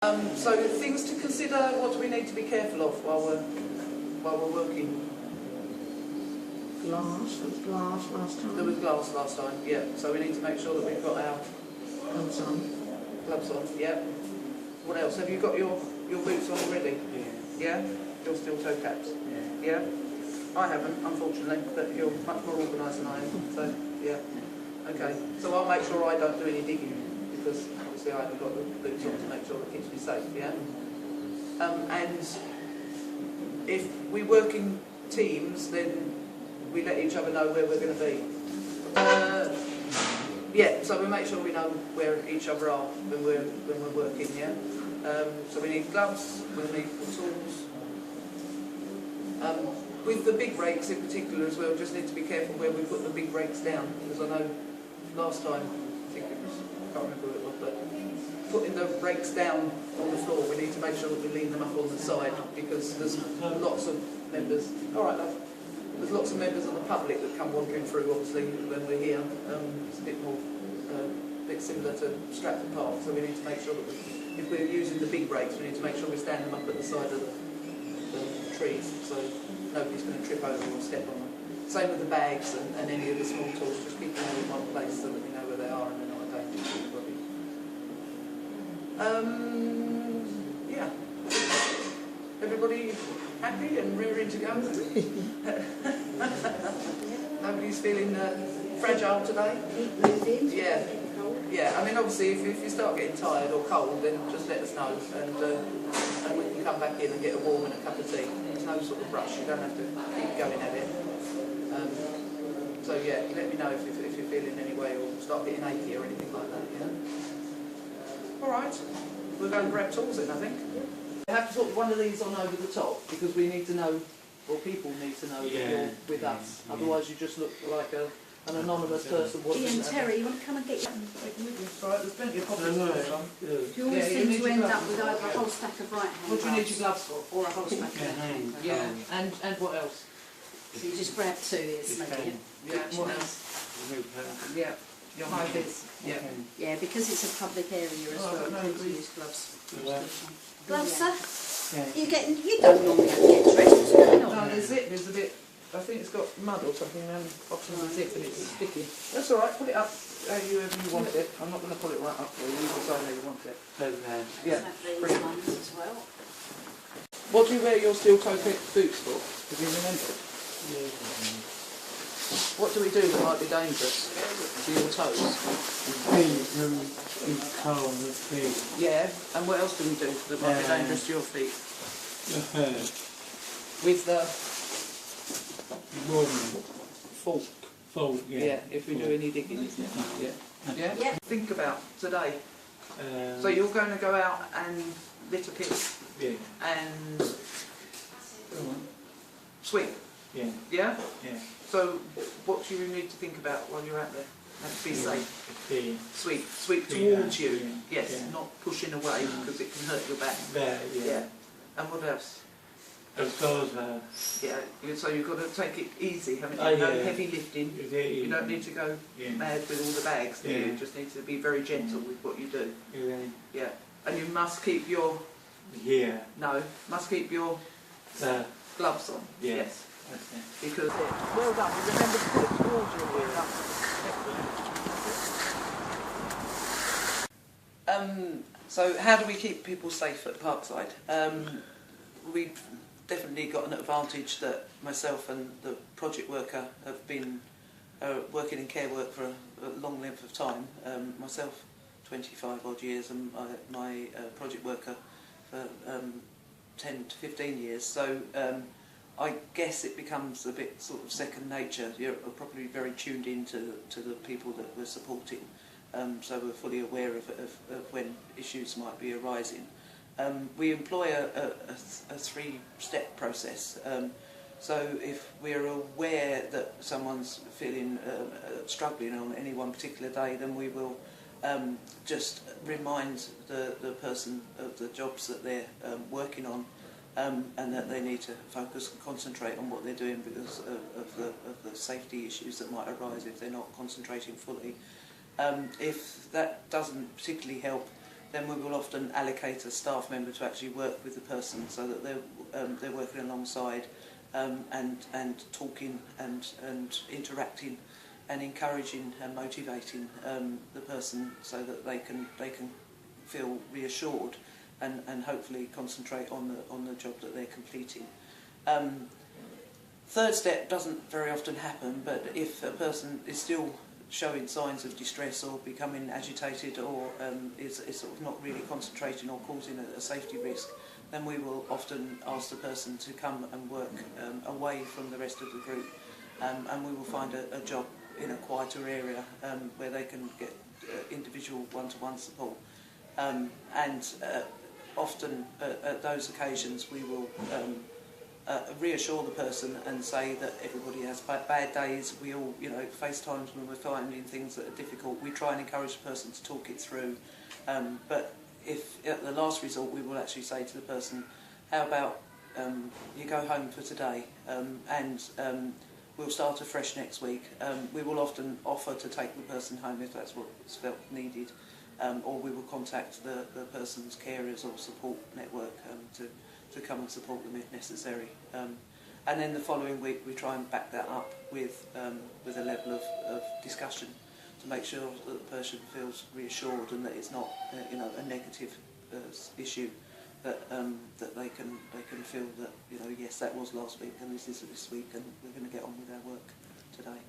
So things to consider. What do we need to be careful of while we're working? Glass. There was glass last time. There was glass last time. Yeah. So we need to make sure that we've got our Gloves on. gloves on. Yeah. What else? Have you got your boots on already? Yeah. Yeah. Your steel toe caps. Yeah. Yeah. I haven't, unfortunately, but you're much more organised than I am. So yeah. Okay. So I'll make sure I don't do any digging because obviously I haven't got the boots on to make sure it keeps me safe. Yeah. And if we work in teams, then we let each other know where we're going to be. Yeah, so we make sure we know where each other are when we're working. Yeah. So we need gloves. We need tools. With the big rakes in particular as well, just need to be careful where we put the big rakes down, because I know last time, I think it was, I can't remember who it was, but putting the rakes down on the floor, we need to make sure that we lean them up on the side, because there's lots of members, alright love, there's lots of members of the public that come wandering through, obviously, when we're here. It's a bit more, bit similar to Stratford Park, so we need to make sure that if we're using the big rakes, we need to make sure we stand them up at the side of the trees, so nobody's going to trip over or step on them. Same with the bags and any of the small tools, just keep them all in one place so that we know where they are and they're not a danger to anybody. Yeah. Everybody happy and rearing to go? Nobody's feeling fragile today? Keep moving. Yeah. Yeah, I mean obviously if you start getting tired or cold, then just let us know and we can come back in and get a warm and a cup of tea. There's no sort of rush, you don't have to keep going at it. So yeah, let me know if you're feeling any way or start getting achy or anything like that, you know. Alright, we'll go and grab tools then I think. You have to put one of these on over the top because we need to know, or people need to know that you're with us. Otherwise you just look like an anonymous person. Ian, Terry, you want to come and get your... Right, there's plenty of copies of this one. You always seem to end up with either a whole stack of right hand What do you need your gloves for? or a whole stack of left hand. Yeah, and what else? So you just grab two ears, maybe. Yeah, what else? Yeah, your high vis. Yeah. Yeah, because it's a public area as well, no, please please. use gloves. Yeah. Gloves, sir? Yeah. You don't normally have to get dressed, what's going on? No, the zip is a bit, I think it's got mud or something around the bottom of the zip and it's sticky. That's alright, put it up however you want it. I'm not going to pull it right up for you, you decide how you want it. Yeah, Have these brilliant. ones as well. What do you wear your steel toe boots for? Do you remember? What do we do that might be dangerous to your toes? Yeah, and what else do we do that might be dangerous to your feet? With the fork. Yeah, if we do any digging. Yeah. Yeah? Yeah. Think about today. So you're going to go out and litter pit and sweep. Yeah. Yeah? Yeah. So what do you need to think about while you're out there? And to be safe. Sweep towards you. Yeah. Yes, Yeah. not pushing away because it can hurt your back. Yeah. And what else? As far as Yeah, so you've got to take it easy, haven't you? Oh, No yeah. heavy lifting. You don't need to go mad with all the bags, do you? You just need to be very gentle with what you do. Yeah. And you must keep your... must keep your gloves on. Yes. Because... Well done. You remember to put it towards your ear. So how do we keep people safe at Parkside? We've definitely got an advantage that myself and the project worker have been working in care work for a long length of time. Myself 25 odd years and my project worker for 10 to 15 years. So I guess it becomes a bit sort of second nature. You're probably very tuned in to the people that we're supporting. So we're fully aware of when issues might be arising. We employ a three-step process. So if we're aware that someone's feeling struggling on any one particular day, then we will just remind the person of the jobs that they're working on and that they need to focus and concentrate on what they're doing because of the safety issues that might arise if they're not concentrating fully. If that doesn't particularly help, then we will often allocate a staff member to actually work with the person so that they're working alongside and talking and interacting and encouraging and motivating the person so that they can feel reassured and hopefully concentrate on the job that they're completing. Third step doesn't very often happen, but if a person is still showing signs of distress or becoming agitated or is sort of not really concentrating or causing a safety risk, then we will often ask the person to come and work away from the rest of the group, and we will find a job in a quieter area where they can get individual one-to-one support. Often at those occasions we will reassure the person and say that everybody has bad days. We all, face times when we're finding things that are difficult. We try and encourage the person to talk it through. But if at the last resort we will actually say to the person, how about you go home for today and we'll start afresh next week. We will often offer to take the person home if that's what's felt needed, or we will contact the person's carers or support network to come and support them if necessary. And then the following week we try and back that up with a level of discussion to make sure that the person feels reassured and that it's not a negative issue, that they can feel that yes, that was last week and this is this week and we're going to get on with our work today.